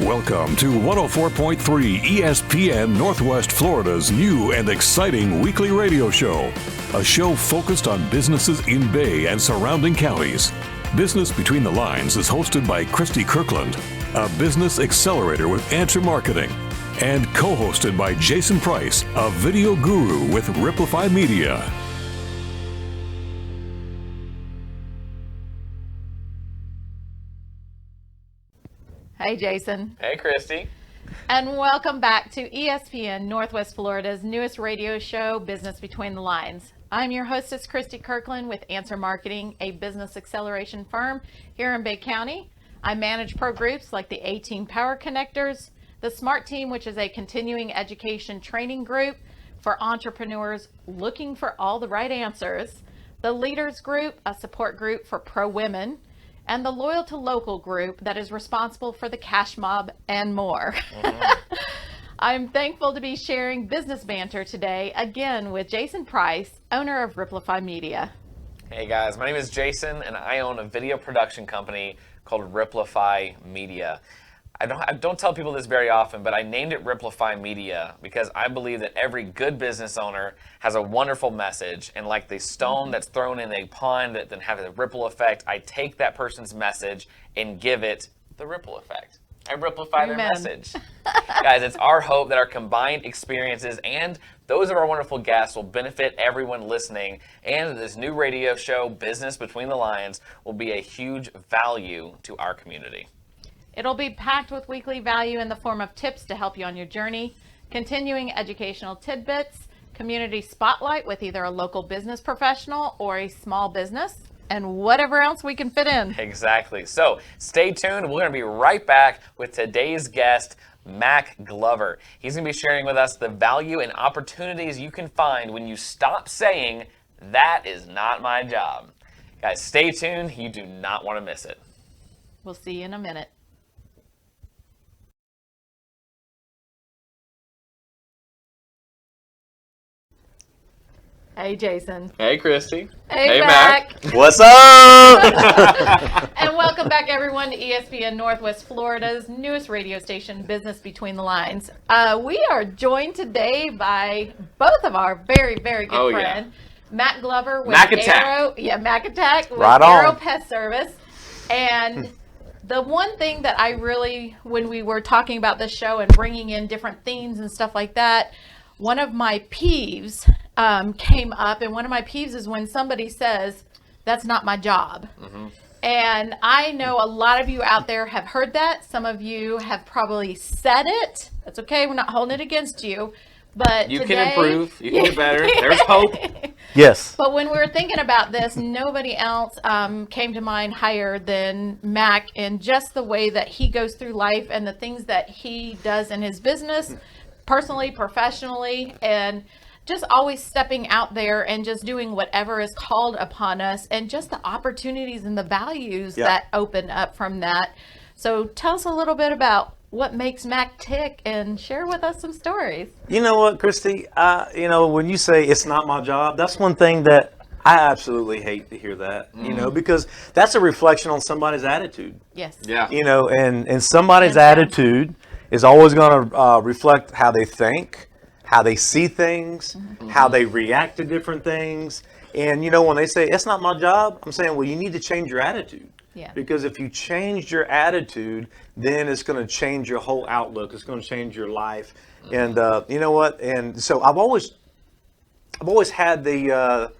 Welcome to 104.3 ESPN Northwest Florida's new and exciting weekly radio show. A show focused on businesses in Bay and surrounding counties. Business Between the Lines is hosted by Christy Kirkland, a business accelerator with Answer Marketing, and co-hosted by Jason Price, a video guru with Ep5 Media. Hey, Jason. Hey, Christy. And welcome back to ESPN Northwest Florida's newest radio show, Business Between the Lines. I'm your hostess, Christy Kirkland with Answer Marketing, a business acceleration firm here in Bay County. I manage pro groups like the A-Team Power Connectors, the SMART Team, which is a continuing education training group for entrepreneurs looking for all the right answers, the Leaders Group, a support group for pro women, and the Loyal to Local group that is responsible for the cash mob and more. Mm-hmm. I'm thankful to be sharing business banter today, again with Jason Price, owner of Ep5 Media. Hey guys, my name is Jason and I own a video production company called Ep5 Media. I don't tell people this very often, but I named it Ep5 Media because I believe that every good business owner has a wonderful message, and like the stone that's thrown in a pond that then has a ripple effect, I take that person's message and give it the ripple effect. I Ep5 their message. Guys, it's our hope that our combined experiences and those of our wonderful guests will benefit everyone listening, and this new radio show, Business Between the Lines, will be a huge value to our community. It'll be packed with weekly value in the form of tips to help you on your journey, continuing educational tidbits, community spotlight with either a local business professional or a small business, and whatever else we can fit in. Exactly. So stay tuned. We're going to be right back with today's guest, Mack Glover. He's going to be sharing with us the value and opportunities you can find when you stop saying, "That is not my job." Guys, stay tuned. You do not want to miss it. We'll see you in a minute. Hey, Jason. Hey, Christy. Hey, Mack. What's up? And welcome back, everyone, to ESPN Northwest Florida's newest radio station, Business Between the Lines. We are joined today by both of our very, very good friend, Mack Glover with Mack Attack. Mack with Right Arrow on. Pest Service. And the one thing that I really, when we were talking about this show and bringing in different themes and stuff like that, one of my peeves came up, and one of my peeves is when somebody says, "That's not my job." Mm-hmm. And I know a lot of you out there have heard that. Some of you have probably said it. That's okay. We're not holding it against you. But You today, can improve. You can get better. There's hope. Yes. But when we were thinking about this, nobody else came to mind higher than Mack, and just the way that he goes through life and the things that he does in his business, personally, professionally, and just always stepping out there and just doing whatever is called upon us, and just the opportunities and the values that open up from that. So tell us a little bit about what makes Mack tick and share with us some stories. You know what, Christy? When you say it's not my job, that's one thing that I absolutely hate to hear that, because that's a reflection on somebody's attitude. Yes. Yeah. And somebody's attitude is always going to reflect how they think, how they see things, how they react to different things. And, when they say, "It's not my job," I'm saying, well, you need to change your attitude. Yeah. Because if you change your attitude, then it's going to change your whole outlook. It's going to change your life. And you know what? And so I've always had the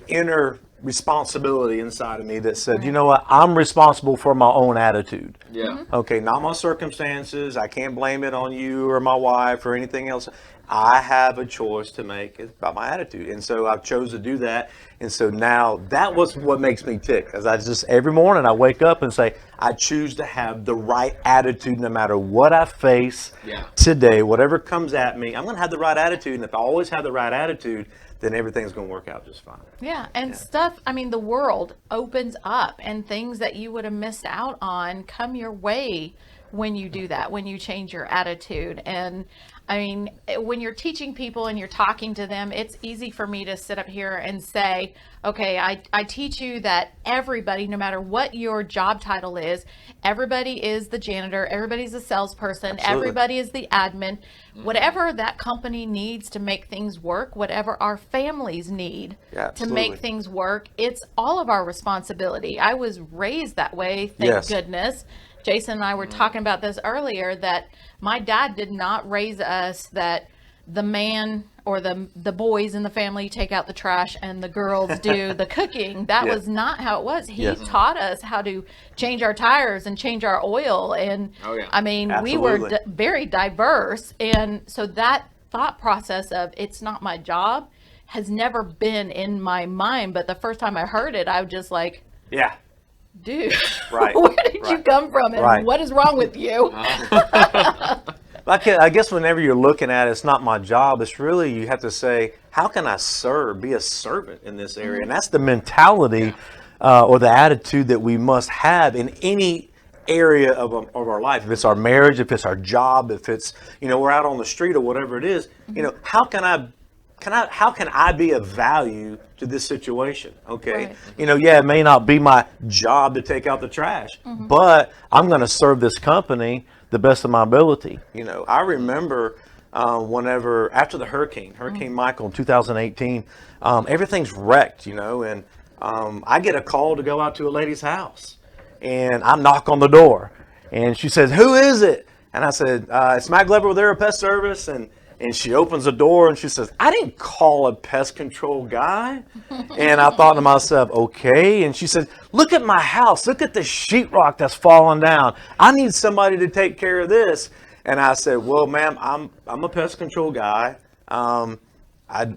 inner responsibility inside of me that said, you know what? I'm responsible for my own attitude. Yeah. Mm-hmm. Okay, not my circumstances. I can't blame it on you or my wife or anything else. I have a choice to make about my attitude. And so I've chose to do that. And so now that was what makes me tick. As I just, every morning I wake up and say, I choose to have the right attitude no matter what I face today, whatever comes at me, I'm going to have the right attitude. And if I always have the right attitude, then everything's going to work out just fine. Yeah, and stuff, the world opens up and things that you would have missed out on come your way when you do that, when you change your attitude. And I mean, when you're teaching people and you're talking to them, it's easy for me to sit up here and say, okay, I teach you that everybody, no matter what your job title is, everybody is the janitor, everybody's a salesperson, everybody is the admin. Whatever that company needs to make things work, whatever our families need to make things work, it's all of our responsibility. I was raised that way, thank goodness. Jason and I were talking about this earlier, that my dad did not raise us that the man or the boys in the family take out the trash and the girls do the cooking. That was not how it was. He taught us how to change our tires and change our oil. And I mean, we were very diverse. And so that thought process of it's not my job has never been in my mind. But the first time I heard it, I was just like, dude, where did you come from, and what is wrong with you? I guess whenever you're looking at it, it's not my job. It's really, you have to say, how can I serve, be a servant in this area? And that's the mentality or the attitude that we must have in any area of our life. If it's our marriage, if it's our job, if it's, we're out on the street or whatever it is, how can I be of value to this situation? Okay. It may not be my job to take out the trash, but I'm going to serve this company the best of my ability. I remember whenever, after the Hurricane Michael in 2018, everything's wrecked, and I get a call to go out to a lady's house, and I knock on the door, and she says, "Who is it?" And I said, "It's Mack Glover with Arrow Pest Service." And she opens the door and she says, "I didn't call a pest control guy." And I thought to myself, okay. And she said, "Look at my house. Look at the sheetrock that's falling down. I need somebody to take care of this." And I said, "Well, ma'am, I'm a pest control guy.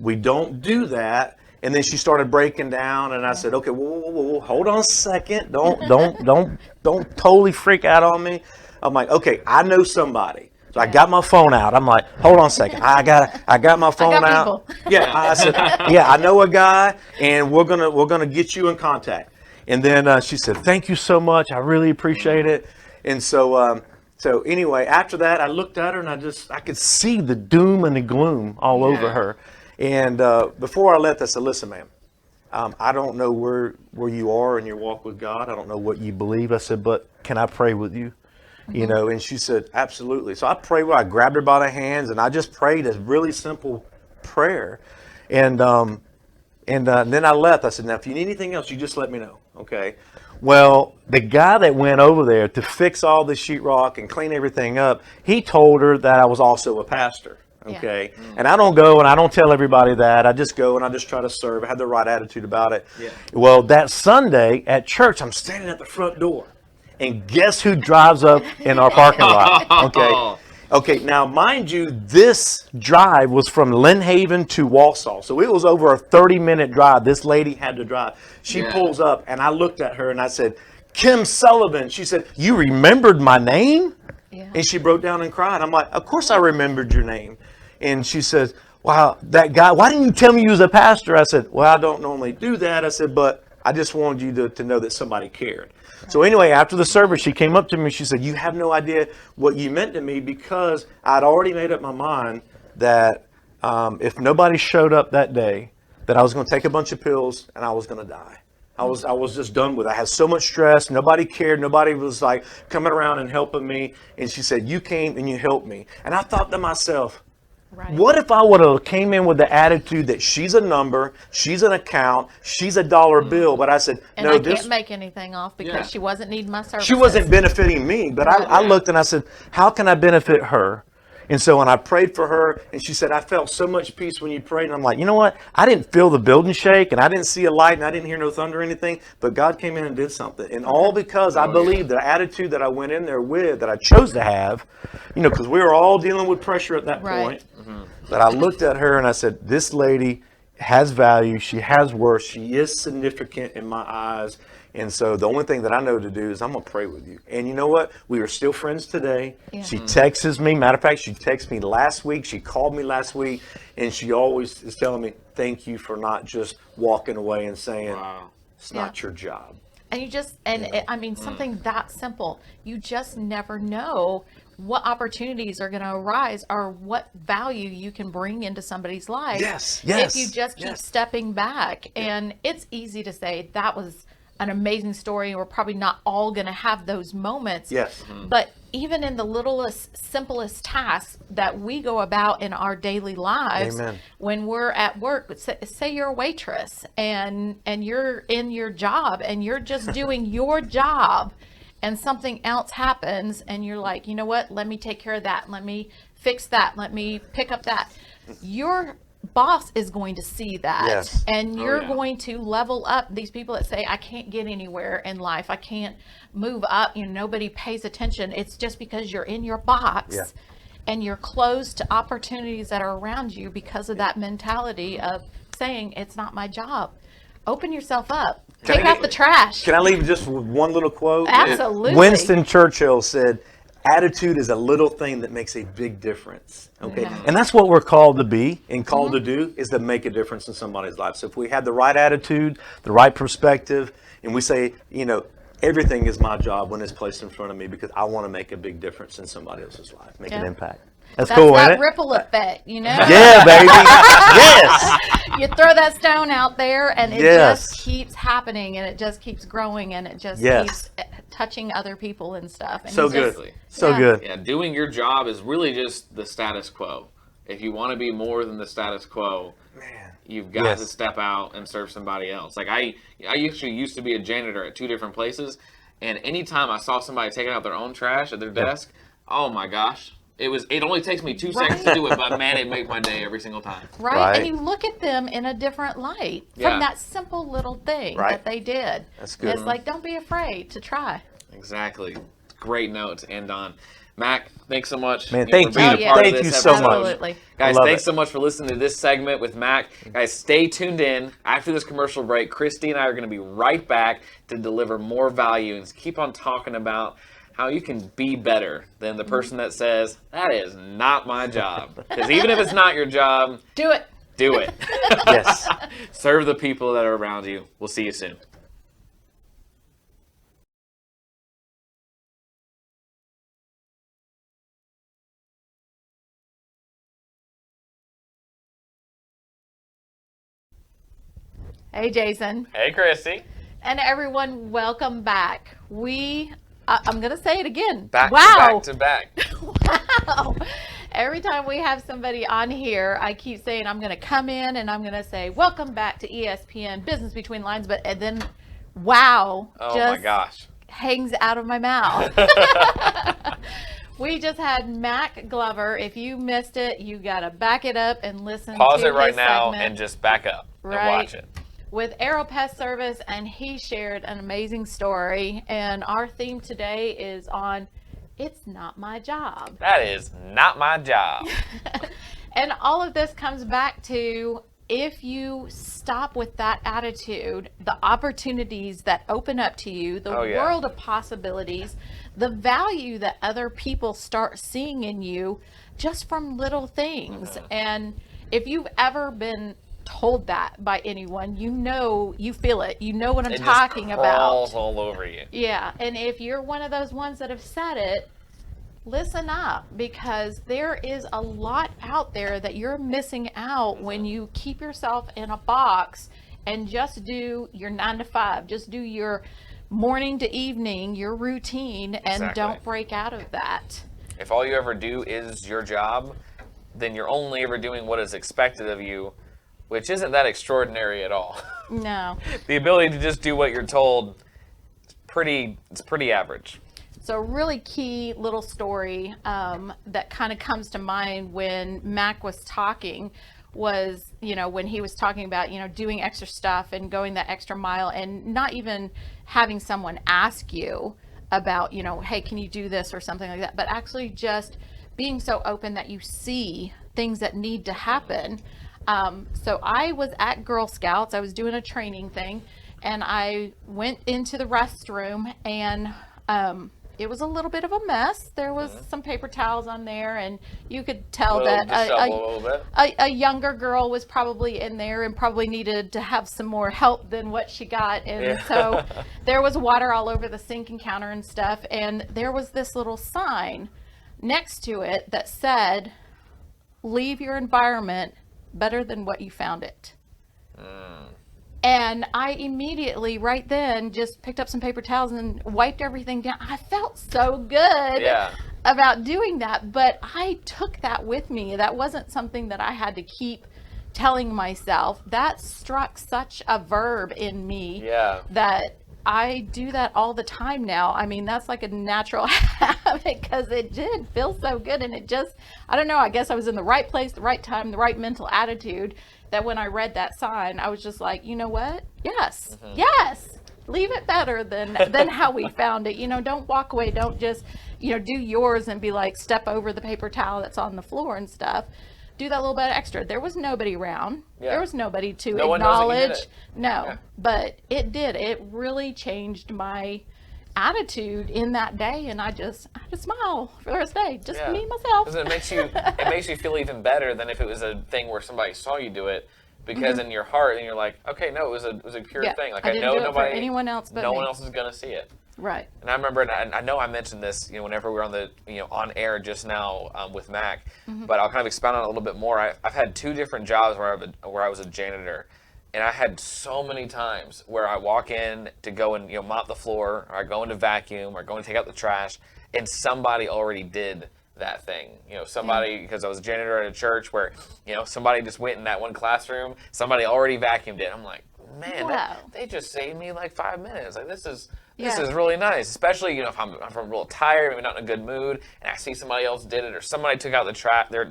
We don't do that." And then she started breaking down, and I said, "Okay, whoa, hold on a second. Don't totally freak out on me." I'm like, "Okay, I know somebody." So I got my phone out. I'm like, "Hold on a second. I got my phone out." I said, "I know a guy, and we're gonna get you in contact." And then she said, "Thank you so much. I really appreciate it." And so anyway, after that, I looked at her and I could see the doom and the gloom all over her. And before I left, I said, "Listen, ma'am, I don't know where you are in your walk with God. I don't know what you believe." I said, "But can I pray with you?" And she said, "Absolutely." So I prayed with her. I grabbed her by the hands and I just prayed a really simple prayer. And then I left. I said, "Now, if you need anything else, you just let me know." Okay. Well, the guy that went over there to fix all the sheetrock and clean everything up, he told her that I was also a pastor. Okay. And I don't go and I don't tell everybody that. I just go and I just try to serve. I had the right attitude about it. Well, that Sunday at church, I'm standing at the front door. And guess who drives up in our parking lot? Okay. Now, mind you, this drive was from Lynn Haven to Walsall. So it was over a 30-minute drive. This lady had to drive. She pulls up, and I looked at her, and I said, "Kim Sullivan." She said, "You remembered my name?" And she broke down and cried. I'm like, "Of course I remembered your name." And she says, "Wow, that guy, why didn't you tell me you was a pastor?" I said, "Well, I don't normally do that." I said, "But I just wanted you to know that somebody cared." So anyway, after the service, she came up to me and she said, "You have no idea what you meant to me," because I'd already made up my mind that if nobody showed up that day, that I was going to take a bunch of pills and I was going to die. I was just done with it. I had so much stress. Nobody cared. Nobody was like coming around and helping me. And she said, "You came and you helped me." And I thought to myself, what if I would have came in with the attitude that she's a number, she's an account, she's a dollar bill, but I said, and "No, I can't make anything off because she wasn't needing my services." She wasn't benefiting me, but I looked and I said, "How can I benefit her?" And so when I prayed for her, and she said, "I felt so much peace when you prayed." And I'm like, you know what? I didn't feel the building shake, and I didn't see a light, and I didn't hear no thunder or anything, but God came in and did something. And all because I believe the attitude that I went in there with, that I chose to have, because we were all dealing with pressure at that point. But I looked at her and I said, "This lady has value. She has worth. She is significant in my eyes." And so the only thing that I know to do is I'm going to pray with you. And you know what? We are still friends today. She texts me. Matter of fact, she texted me last week. She called me last week. And she always is telling me, "Thank you for not just walking away and saying, it's not your job." And you just, I mean, something that simple, you just never know what opportunities are going to arise or what value you can bring into somebody's life. Yes. If you just keep stepping back. And it's easy to say that was an amazing story. And we're probably not all going to have those moments. Yes. But even in the littlest, simplest tasks that we go about in our daily lives, Amen. when we're at work, say you're a waitress and you're in your job and you're just doing your job, and something else happens and you're like, you know what, let me take care of that. Let me fix that. Let me pick up that. Your boss is going to see that. Yes. And you're going to level up these people that say, I can't get anywhere in life. I can't move up. You know, nobody pays attention. It's just because you're in your box and you're closed to opportunities that are around you because of that mentality of saying, it's not my job. Open yourself up. Take out the trash. Can I leave just with one little quote? Absolutely. Winston Churchill said, attitude is a little thing that makes a big difference. Okay. Yeah. And that's what we're called to be and called to do, is to make a difference in somebody's life. So if we have the right attitude, the right perspective, and we say, you know, everything is my job when it's placed in front of me because I want to make a big difference in somebody else's life, make an impact. That's cool, that isn't it? ripple effect, you know? Yeah, baby. Yes. You throw that stone out there and it just keeps happening and it just keeps growing and it just keeps touching other people and stuff. And So good. So good. Yeah, doing your job is really just the status quo. If you want to be more than the status quo, you've got to step out and serve somebody else. Like I actually used to be a janitor at 2 different places, and anytime I saw somebody taking out their own trash at their desk, oh my gosh. It only takes me 2 seconds to do it, but man, it makes my day every single time. Right. And you look at them in a different light from that simple little thing that they did. That's good. It's like, don't be afraid to try. Exactly. Great note to end on. Mac, thanks so much. Man, for thank being you. a part of Thank this you so episode. much. Absolutely. Guys, Love thanks it. so much for listening to this segment with Mac. Guys, stay tuned in. After this commercial break, Christy and I are going to be right back to deliver more value and keep on talking about how you can be better than the person that says, that is not my job. Because even if it's not your job, Do it. do it. Yes. Serve the people that are around you. We'll see you soon. Hey, Jason. Hey, Christy. And everyone, welcome back. I'm going to say it again. Back wow. to back. Wow. Every time we have somebody on here, I keep saying I'm going to come in and I'm going to say, welcome back to ESPN Business Between Lines. And then, wow. Oh, just my gosh. hangs out of my mouth. We just had Mack Glover. If you missed it, you got to back it up and listen Pause to it right his now segment. and just back up and watch it. With Arrow Pest Service, and he shared an amazing story. And our theme today is on, it's not my job. That is not my job. And all of this comes back to, if you stop with that attitude, the opportunities that open up to you, the world of possibilities, the value that other people start seeing in you just from little things. And if you've ever been told that by anyone, you know, you feel it. You know what I'm talking about. It crawls all over you. Yeah. And if you're one of those ones that have said it, listen up, because there is a lot out there that you're missing out when you keep yourself in a box and just do your 9 to 5, just do your morning to evening, your routine, and don't break out of that. If all you ever do is your job, then you're only ever doing what is expected of you, which isn't that extraordinary at all. No. The ability to just do what you're told, it's pretty average. So a really key little story that kind of comes to mind when Mac was talking was, you know, when he was talking about, you know, doing extra stuff and going that extra mile and not even having someone ask you about, you know, hey, can you do this or something like that, but actually just being so open that you see things that need to happen. So I was at Girl Scouts, I was doing a training thing, and I went into the restroom and it was a little bit of a mess. There was some paper towels on there, and you could tell Little that disheveled a little bit. a younger girl was probably in there and probably needed to have some more help than what she got. And so there was water all over the sink and counter and stuff. And there was this little sign next to it that said, "Leave your environment better than what you found it." And I immediately, right then, just picked up some paper towels and wiped everything down. I felt so good about doing that, but I took that with me. That wasn't something that I had to keep telling myself. That struck such a verb in me that I do that all the time now. I mean, that's like a natural habit because it did feel so good. And it just, I don't know, I guess I was in the right place, the right time, the right mental attitude, that when I read that sign, I was just like, you know what? Yes, yes. Leave it better than how we found it. You know, don't walk away. Don't just, you know, do yours and be like, step over the paper towel that's on the floor and stuff. Do that little bit extra. There was nobody around. There was nobody to acknowledge. No, but it did. It really changed my attitude in that day, and I just smile for the rest of the day. Just me, myself. Because it makes you feel even better than if it was a thing where somebody saw you do it. Because in your heart, and you're like, okay, no, it was a pure thing. Like I know nobody, anyone else, but no one else is gonna see it. Right. And I remember, and I know I mentioned this, you know, whenever we were on the, you know, on air just now with Mac, but I'll kind of expound on it a little bit more. I've had 2 different jobs where I was a janitor, and I had so many times where I walk in to go and, you know, mop the floor, or I go in to vacuum, or go and take out the trash, and somebody already did that thing. You know, somebody, because I was a janitor at a church where, you know, somebody just went in that one classroom, somebody already vacuumed it. I'm like, man, they just saved me like 5 minutes. Like, this is really nice. Especially, you know, if I'm a little tired, maybe not in a good mood, and I see somebody else did it, or somebody took out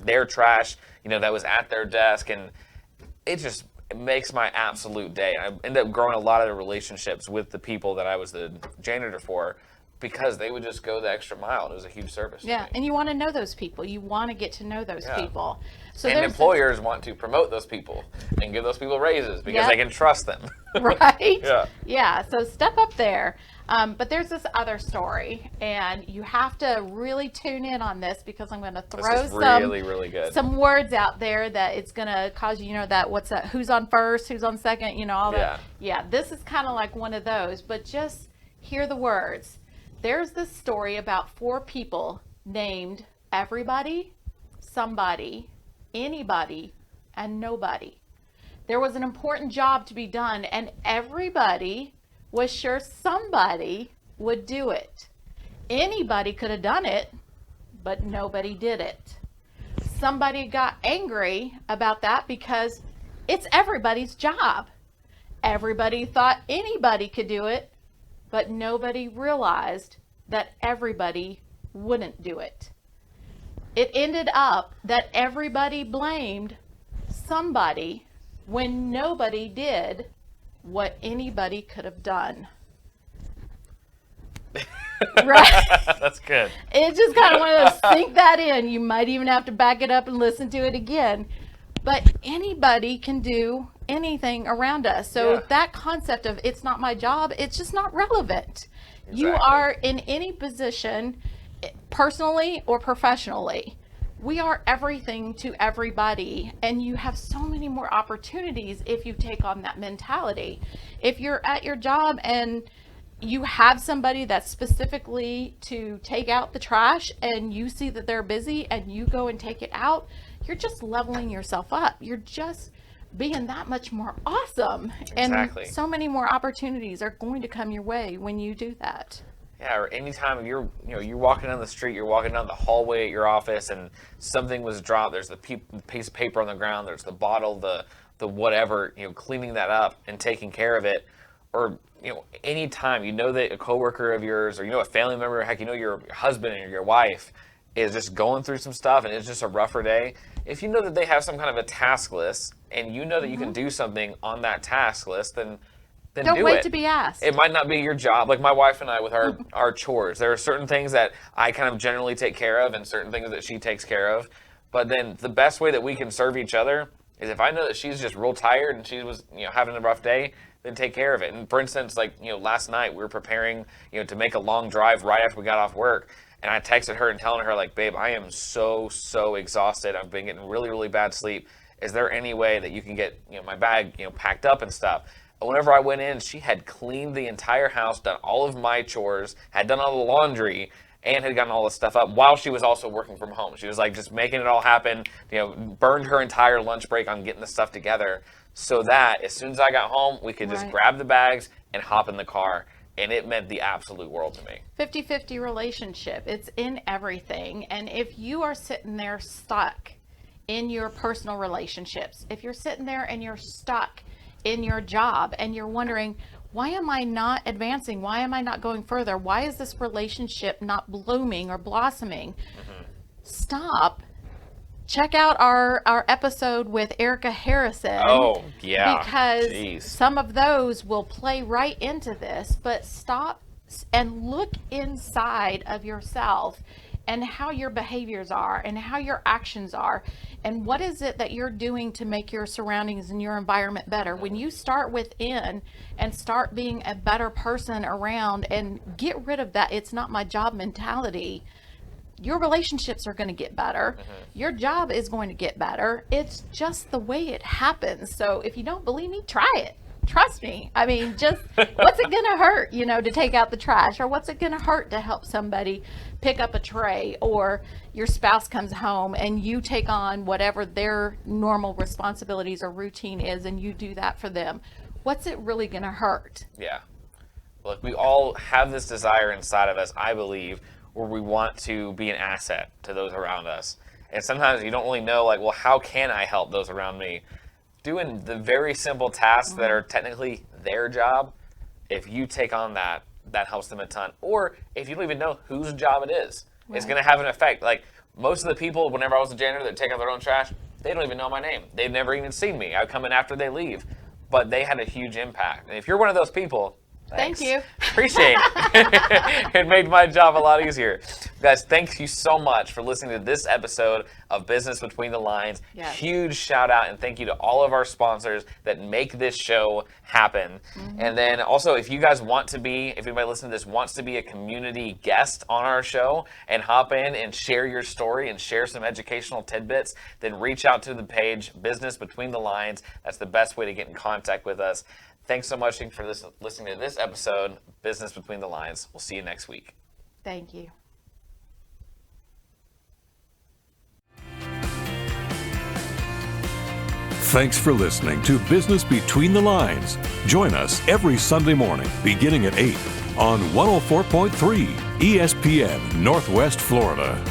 their trash, you know, that was at their desk, and it makes my absolute day. I ended up growing a lot of the relationships with the people that I was the janitor for, because they would just go the extra mile. It was a huge service. Yeah, and you want to know those people. You want to get to know those people. So and employers want to promote those people and give those people raises because they can trust them. Right? Yeah, so step up there. But there's this other story, and you have to really tune in on this because I'm going to throw some words out there that it's going to cause you know, that what's that, who's on first, who's on second, you know, all that. Yeah, this is kind of like one of those, but just hear the words. There's this story about 4 people named everybody, somebody, anybody, and nobody. There was an important job to be done, and everybody was sure somebody would do it. Anybody could have done it, but nobody did it. Somebody got angry about that because it's everybody's job. Everybody thought anybody could do it, but nobody realized that everybody wouldn't do it. It ended up that everybody blamed somebody when nobody did what anybody could have done. Right? That's good. It's just kind of one of those, sink that in. You might even have to back it up and listen to it again. But anybody can do anything around us. So that concept of it's not my job, it's just not relevant. Exactly. You are in any position, personally or professionally. We are everything to everybody, and you have so many more opportunities if you take on that mentality. If you're at your job and you have somebody that's specifically to take out the trash and you see that they're busy and you go and take it out, you're just leveling yourself up. You're just being that much more awesome. Exactly. And so many more opportunities are going to come your way when you do that. Yeah, or anytime you're walking down the street, you're walking down the hallway at your office, and something was dropped. There's the piece of paper on the ground. There's the bottle, the whatever. You know, cleaning that up and taking care of it. Or anytime you know that a coworker of yours, or a family member, heck, your husband or your wife is just going through some stuff, and it's just a rougher day. If you know that they have some kind of a task list, and you know that you can do something on that task list, then don't wait to be asked. It might not be your job. Like my wife and I with our chores. There are certain things that I kind of generally take care of and certain things that she takes care of. But then the best way that we can serve each other is if I know that she's just real tired and she was having a rough day, then take care of it. And for instance, like, last night we were preparing, to make a long drive right after we got off work. And I texted her and telling her, like, babe, I am so exhausted. I've been getting really, really bad sleep. Is there any way that you can get, my bag, packed up and stuff? And whenever I went in, she had cleaned the entire house, done all of my chores, had done all the laundry, and had gotten all this stuff up while she was also working from home. She was like just making it all happen, burned her entire lunch break on getting the stuff together so that as soon as I got home, we could just grab the bags and hop in the car. And it meant the absolute world to me. 50-50 relationship. It's in everything. And if you are sitting there stuck in your personal relationships, if you're sitting there and you're stuck in your job and you're wondering, why am I not advancing? Why am I not going further? Why is this relationship not blooming or blossoming? Stop. Check out our episode with Erica Harrison. Oh, yeah. Because some of those will play right into this, but stop and look inside of yourself and how your behaviors are and how your actions are and what is it that you're doing to make your surroundings and your environment better. When you start within and start being a better person around and get rid of that it's not my job mentality, your relationships are going to get better. Your job is going to get better. It's just the way it happens. So if you don't believe me, try it. Trust me. I mean, just what's it going to hurt, to take out the trash, or what's it going to hurt to help somebody pick up a tray, or your spouse comes home and you take on whatever their normal responsibilities or routine is and you do that for them. What's it really going to hurt? Yeah. Look, we all have this desire inside of us, I believe, where we want to be an asset to those around us. And sometimes you don't really know, like, well, how can I help those around me? Doing the very simple tasks that are technically their job, if you take on that helps them a ton. Or if you don't even know whose job it is, it's going to have an effect. Like, most of the people, whenever I was a janitor that take out their own trash, they don't even know my name. They've never even seen me. I come in after they leave. But they had a huge impact. And if you're one of those people, thanks. Thank you. Appreciate it. It made my job a lot easier. Guys, thank you so much for listening to this episode of Business Between the Lines. Yes. Huge shout out and thank you to all of our sponsors that make this show happen. And then also, if you guys want to be, if anybody listening to this wants to be a community guest on our show and hop in and share your story and share some educational tidbits, then reach out to the page Business Between the Lines. That's the best way to get in contact with us. Thanks so much for listening to this episode, Business Between the Lines. We'll see you next week. Thank you. Thanks for listening to Business Between the Lines. Join us every Sunday morning beginning at 8 on 104.3 ESPN Northwest Florida.